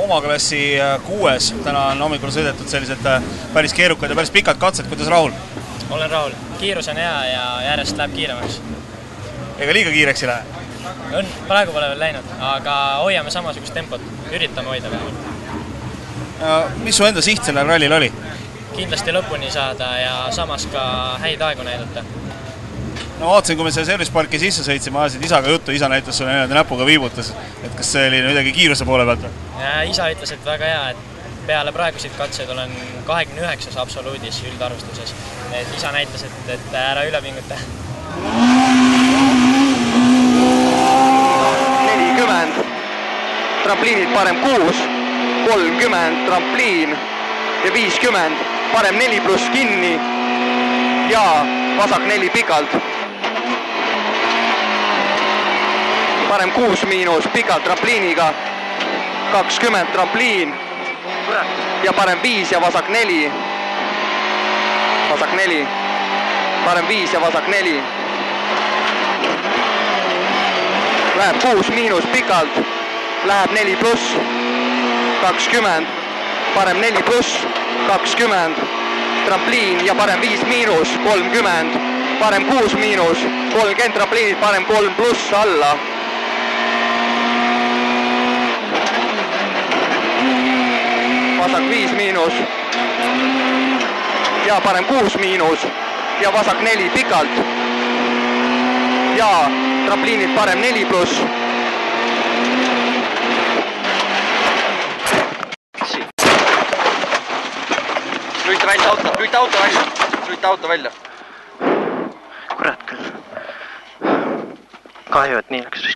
oma klassi 6. Täna on hommikul sõidetud sellised päris keerukad ja päris pikad katsed. Kuidas rahul? Olen rahul. Kiirus on hea ja järjest läheb kiiremaks. Ega liiga kiireks ei lähe? Praegu pole veel läinud, aga hoiame samasugust tempot. Üritame hoida vähemalt. Mis su enda siht sellel rallil oli? Kindlasti lõpuni saada ja samas ka häid aegu näidata. No vaatasin, kui me selle service parki sisse sõitsime, ajasid isaga juttu, isa näitas sulle näpuga viibutas, et kas see oli midagi kiiruse poole pealt? Ja isa ütles, et väga hea, et peale praegusid katseid olen 29. absoluudis üldarvustuses. Et isa näitas, et ära üle pinguta. 40, trampliinid parem 6, 30 trampliin ja 50, parem 4+ kinni ja vasak 4 pikalt. Parem 6- pikalt trampliiniga, 20 trampliin ja parem 5 ja vasak 4. Vasak 4, parem 5 ja vasak 4. Läheb 6- pikalt, läheb 4+, 20, parem 4+, 20, trampliin ja parem 5-, 30, parem 6-, 30 trampliinid, parem 3+ alla. Vasak 5- ja parem 6- ja vasak 4 pikalt ja trampliinid parem 4+. Lüüta auto välja. Kurat küll. Kahju, et nii läks.